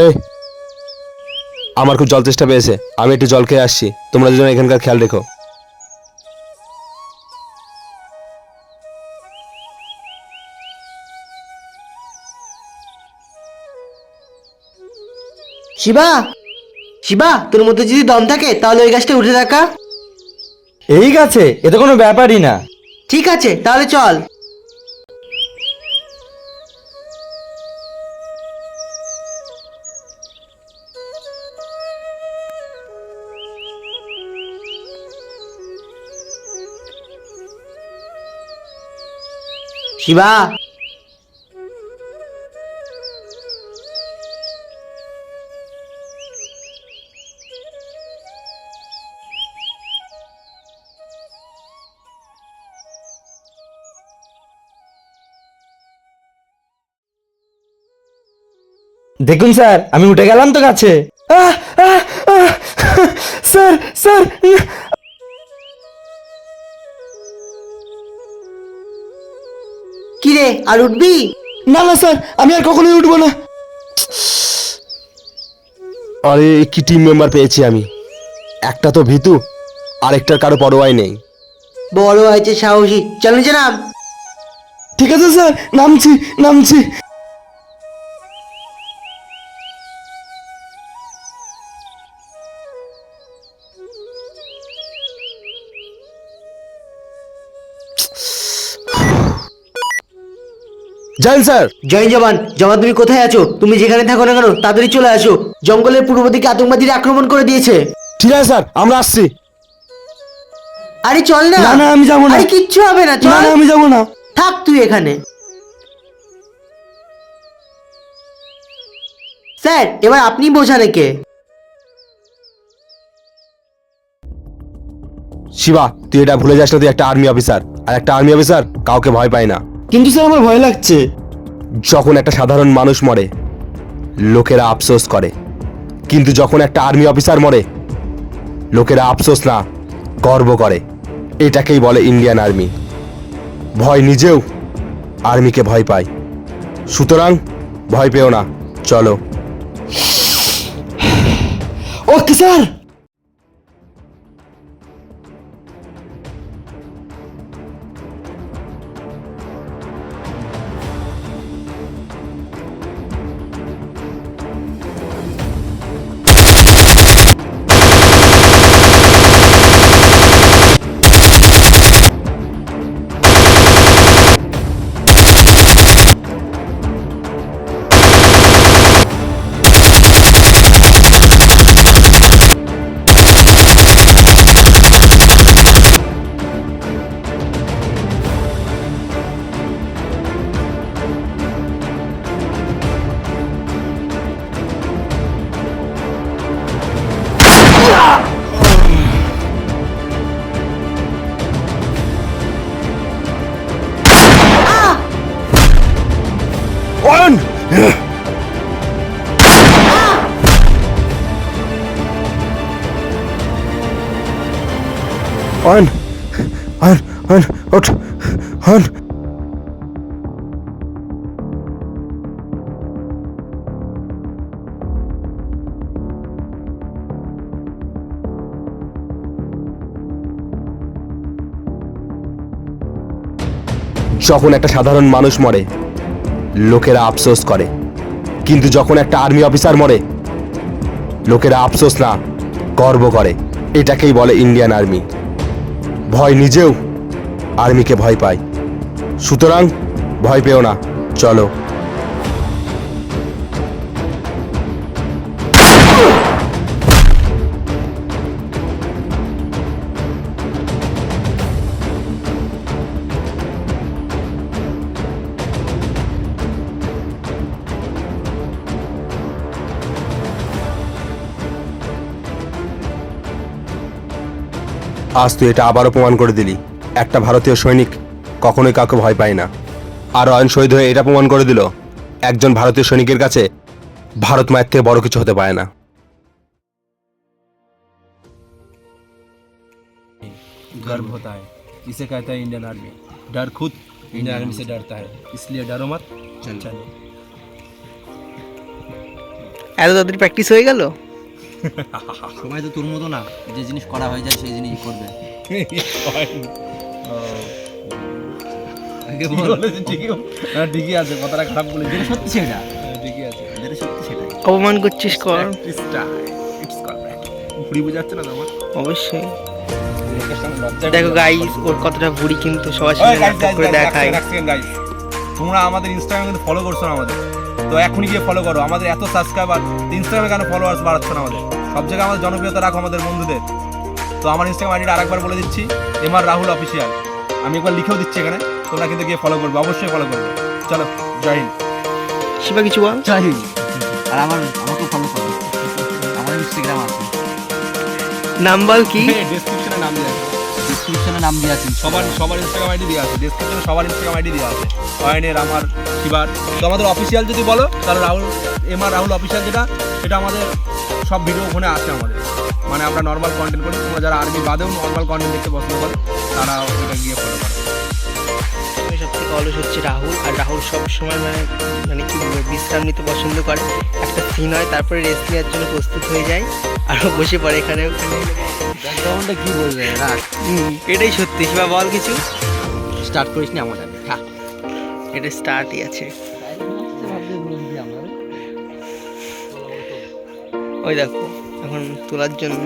এই, আমার খুব জল তেষ্টা পেয়েছে, আমি একটু জল খেয়ে আসছি। তোমরা দুজন এখানকার খেয়াল রেখো। শিবা, শিবা, তোর মধ্যে যদি দম থাকে তাহলে ওই গাছটা উঠে দেখা। এই গাছে? এ তো কোনো ব্যাপারই না। ঠিক আছে, তাহলে চল। শিবা, দেখুন স্যার, আমি উঠে গেলাম তো গাছে। আহ, আহ, আহ, স্যার স্যার, কি রে, আর উঠবি? না না স্যার, আমি আর কখনোই উঠবো না। আরে কি টিম মেম্বার পেয়েছি আমি! একটা তো ভীতু, আরেকটার কারো পরোয়াই নেই। বড় হয়েছে সাহসী, চল নিচে নাম। ঠিক আছে স্যার, নামছি নামছি। জান স্যার। জয় জওয়ান। জওয়ান, তুমি কোথায় আছো? তুমি যেখানে থাকো না কেন তাড়াতাড়ি চলে আসো। জঙ্গলের পূর্ব দিকে আতঙ্কবাদীরা আক্রমণ করে দিয়েছে। ঠিক আছে স্যার, আমরা আসছি। আরে চল না। না না, আমি যাবো না। আরে কিচ্ছু হবে না, না চল। না, আমি যাবো না। থাক তুই এখানে। স্যার, এবার আপনি বোঝান একে। শিবা, তুই এটা ভুলে যাস না, তুই একটা আর্মি অফিসার, আর একটা আর্মি অফিসার কাউকে ভয় পায় না। কিন্তু স্যার, আমার ভয় লাগছে। যখন একটা সাধারণ মানুষ মরে লোকেরা আফসোস করে, কিন্তু যখন একটা আর্মি অফিসার মরে লোকেরা আফসোস না, গর্ব করে। এটাকেই বলে ইন্ডিয়ান আর্মি। ভয় নিজেও আর্মিকে ভয় পায়, সুতরাং ভয় পেও না, চলো। Okay sir. অয়ন! অয়ন, অয়ন, অয়ন, ওঠ, অয়ন। যখন একটা সাধারণ মানুষ মরে লোকেরা আফসোস করে, কিন্তু যখন একটা আর্মি অফিসার মরে লোকেরা আফসোস না, গর্ব করে। এটাকেই বলে ইন্ডিয়ান আর্মি। ভয় নিজেও আর্মিকে ভয় পায়, সুতরাং ভয় পেও না, চলো। আজ তুই এটা আবারও প্রমাণ করে দিলি একটা ভারতীয় সৈনিক কখনোই কাউকে ভয় পায় না। আর অয়ন শহীদ হয়ে এটা প্রমাণ করে দিল একজন ভারতীয় সৈনিকের কাছে ভারত মায়ের থেকে বড় কিছু হতে পারে না। गर्व होता है, इसे कहते हैं इंडियन आर्मी। डर खुद इंडियन आर्मी से डरता है, इसलिए डरो मत, चलो। এত তাড়াতাড়ি প্র্যাকটিস হয়ে গেল। সবাই তো তোর মতো না, যে জিনিস করা হয়ে যায় সেই জিনিস করবে। ঠিকই আছে, কথাটা খারাপ বলে যেটা সত্যি সেটা, ঠিকই আছে। যেটা সত্যি সেটাই। অপমান করছিস কর। ভুড়ি বুঝাচ্ছে না তোমার? অবশ্যই। দেখো গাইস, ওর কতটা ভুড়ি কিন্তু সবার সামনে নাটক করে দেখায়। তোমরা আমাদের ইনস্টাগ্রামে কিন্তু ফলো করছো না আমাদের, তো এখনই গিয়ে ফলো করো। আমাদের এত সাবস্ক্রাইবার, ইনস্টাগ্রামে কেন ফলোয়ার্স বাড়াচ্ছ না আমাদের? সব জায়গায় আমাদের জনপ্রিয়তা রাখো আমাদের বন্ধুদের। তো আমার ইনস্টাগ্রাম আইডিটা আরেকবার বলে দিচ্ছি, এমআর রাহুল অফিসিয়াল। আমি একবার লিখেও দিচ্ছি এখানে, তোমরা কিন্তু গিয়ে ফলো করবে, অবশ্যই ফলো করবে। চলো, জয় হিন্দ। শিবা কিছু বল। জয় হিন্দ। আর আমাকেও ফলো করো, আমার ইনস্টাগ্রাম আছে। নাম বল কি? ডেসক্রিপশনে নাম দেওয়া আছে, ডিসক্রিপশনে নাম দিয়ে আছে। সবার ইনস্টাগ্রাম আইডি দেওয়া আছে, ডেসক্রিপশনে সবার ইনস্টাগ্রাম আইডি দেওয়া আছে, অয়নের, আমার, শিবার। তো আমাদের অফিসিয়াল যদি বলো তাহলে রাহুল, এমআর রাহুল অফিসিয়াল, যেটা সেটা আমাদের সব ভিডিও ওখানে আছে আমাদের। মানে আমরা নর্মাল কন্টেন্ট করি, তোমরা যারা আর্মি বাদেও নর্মাল কন্টেন্ট দেখতে পছন্দ করো তারা ওটা গিয়ে ফলো করো। সব থেকে অলস হচ্ছে রাহুল। আর রাহুল সবসময় মানে কি বলবো, বিশ্রাম নিতে পছন্দ করে। একটা সিন হয়, তারপরে রেস্ট নেওয়ার জন্য প্রস্তুত হয়ে যায়, আর ও বসে পড়ে এখানে ওখানে। ব্যাকগ্রাউন্ডে কি বলবে? রাখ, এটাই সত্যি। শিবা বল কিছু। স্টার্ট করিস না আমার যাবে। খা। এটা স্টার্টই আছে। ওই দেখো এখন তোলার জন্য